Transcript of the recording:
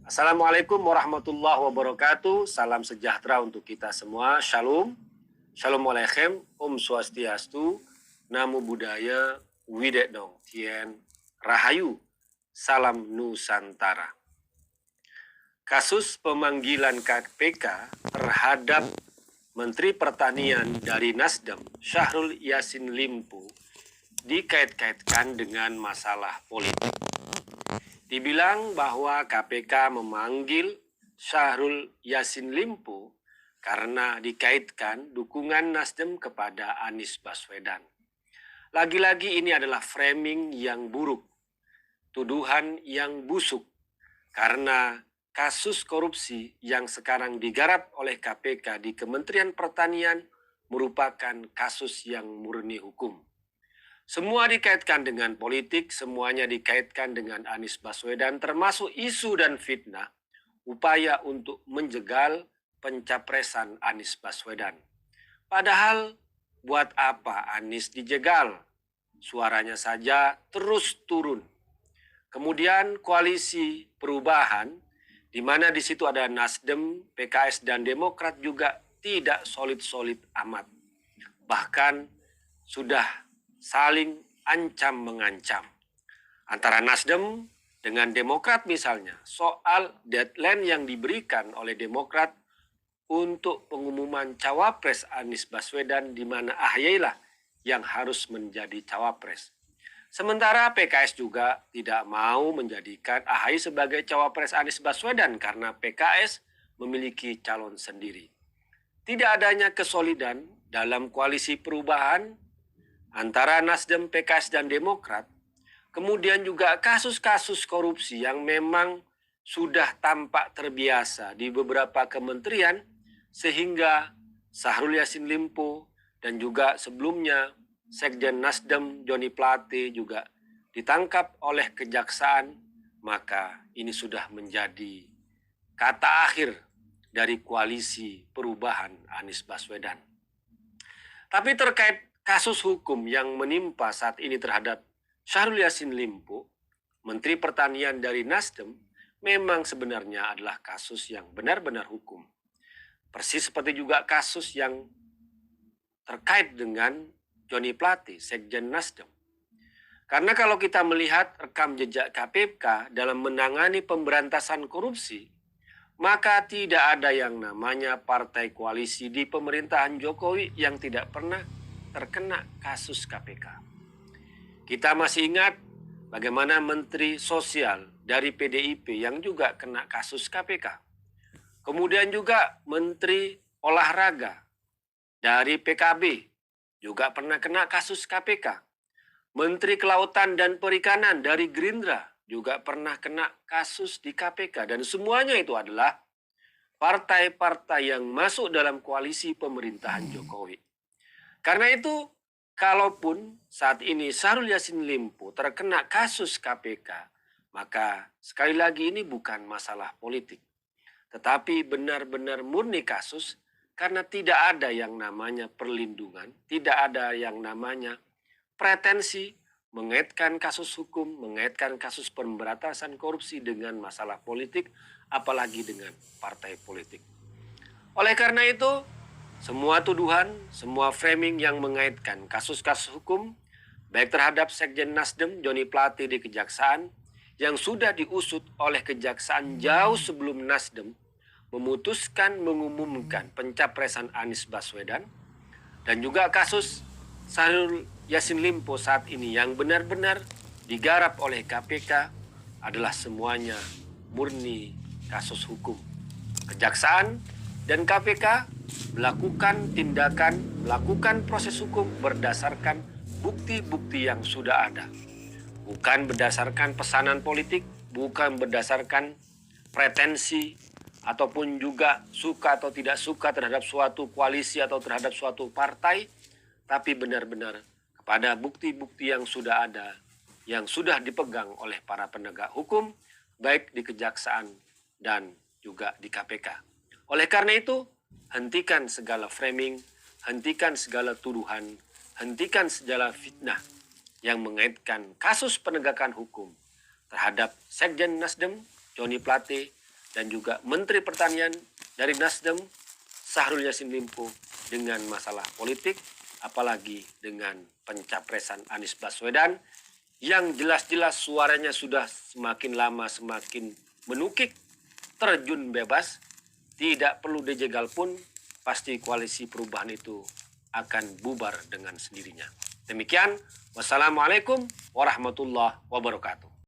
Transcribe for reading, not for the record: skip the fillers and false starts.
Assalamualaikum warahmatullahi wabarakatuh. Salam sejahtera untuk kita semua. Shalom. Shalom Aleichem. Om Swastiastu. Namo Buddhaya. Widedong. Tien. Rahayu. Salam Nusantara. Kasus pemanggilan KPK terhadap Menteri Pertanian dari Nasdem, Syahrul Yassin Limpo, dikait-kaitkan dengan masalah politik. Dibilang bahwa KPK memanggil Syahrul Yassin Limpo karena dikaitkan dukungan Nasdem kepada Anies Baswedan. Lagi-lagi ini adalah framing yang buruk, tuduhan yang busuk, karena kasus korupsi yang sekarang digarap oleh KPK di Kementerian Pertanian merupakan kasus yang murni hukum. Semua dikaitkan dengan politik, semuanya dikaitkan dengan Anies Baswedan, termasuk isu dan fitnah, upaya untuk menjegal pencapresan Anies Baswedan. Padahal, buat apa Anies dijegal? Suaranya saja terus turun. Kemudian koalisi perubahan, di mana di situ ada Nasdem, PKS, dan Demokrat juga tidak solid-solid amat. Bahkan sudah saling ancam-mengancam. Antara Nasdem dengan Demokrat misalnya, soal deadline yang diberikan oleh Demokrat untuk pengumuman cawapres Anies Baswedan, di mana AHY lah yang harus menjadi cawapres. Sementara PKS juga tidak mau menjadikan AHY sebagai cawapres Anies Baswedan karena PKS memiliki calon sendiri. Tidak adanya kesolidan dalam koalisi perubahan antara Nasdem, PKS, dan Demokrat, kemudian juga kasus-kasus korupsi yang memang sudah tampak terbiasa di beberapa kementerian, sehingga Syahrul Yassin Limpo dan juga sebelumnya Sekjen Nasdem Joni Plate juga ditangkap oleh kejaksaan, maka ini sudah menjadi kata akhir dari koalisi perubahan Anies Baswedan. Tapi terkait kasus hukum yang menimpa saat ini terhadap Syahrul Yassin Limpo, Menteri Pertanian dari Nasdem, memang sebenarnya adalah kasus yang benar-benar hukum. Persis seperti juga kasus yang terkait dengan Joni Plate, Sekjen Nasdem. Karena kalau kita melihat rekam jejak KPK dalam menangani pemberantasan korupsi, maka tidak ada yang namanya partai koalisi di pemerintahan Jokowi yang tidak pernah terkena kasus KPK. Kita masih ingat bagaimana Menteri Sosial dari PDIP yang juga kena kasus KPK. Kemudian juga Menteri Olahraga dari PKB juga pernah kena kasus KPK. Menteri Kelautan dan Perikanan dari Gerindra juga pernah kena kasus di KPK. Dan semuanya itu adalah partai-partai yang masuk dalam koalisi pemerintahan Jokowi. Karena itu, kalaupun saat ini Syahrul Yassin Limpo terkena kasus KPK, maka sekali lagi ini bukan masalah politik, tetapi benar-benar murni kasus karena tidak ada yang namanya perlindungan, tidak ada yang namanya pretensi mengaitkan kasus hukum, mengaitkan kasus pemberantasan korupsi dengan masalah politik, apalagi dengan partai politik. Oleh karena itu, semua tuduhan, semua framing yang mengaitkan kasus-kasus hukum, baik terhadap Sekjen Nasdem, Joni Plate di Kejaksaan, yang sudah diusut oleh Kejaksaan jauh sebelum Nasdem memutuskan mengumumkan pencapresan Anies Baswedan, dan juga kasus Syahrul Yassin Limpo saat ini yang benar-benar digarap oleh KPK adalah semuanya murni kasus hukum. Kejaksaan dan KPK melakukan tindakan, melakukan proses hukum berdasarkan bukti-bukti yang sudah ada. Bukan berdasarkan pesanan politik, bukan berdasarkan pretensi, ataupun juga suka atau tidak suka terhadap suatu koalisi atau terhadap suatu partai, tapi benar-benar kepada bukti-bukti yang sudah ada, yang sudah dipegang oleh para penegak hukum, baik di Kejaksaan dan juga di KPK. Oleh karena itu, hentikan segala framing, hentikan segala tuduhan, hentikan segala fitnah yang mengaitkan kasus penegakan hukum terhadap Sekjen Nasdem, Joni Plate, dan juga Menteri Pertanian dari Nasdem, Syahrul Yassin Limpo, dengan masalah politik, apalagi dengan pencapresan Anies Baswedan, yang jelas-jelas suaranya sudah semakin lama semakin menukik, terjun bebas, tidak perlu dijegal pun, pasti koalisi perubahan itu akan bubar dengan sendirinya. Demikian, wassalamualaikum warahmatullahi wabarakatuh.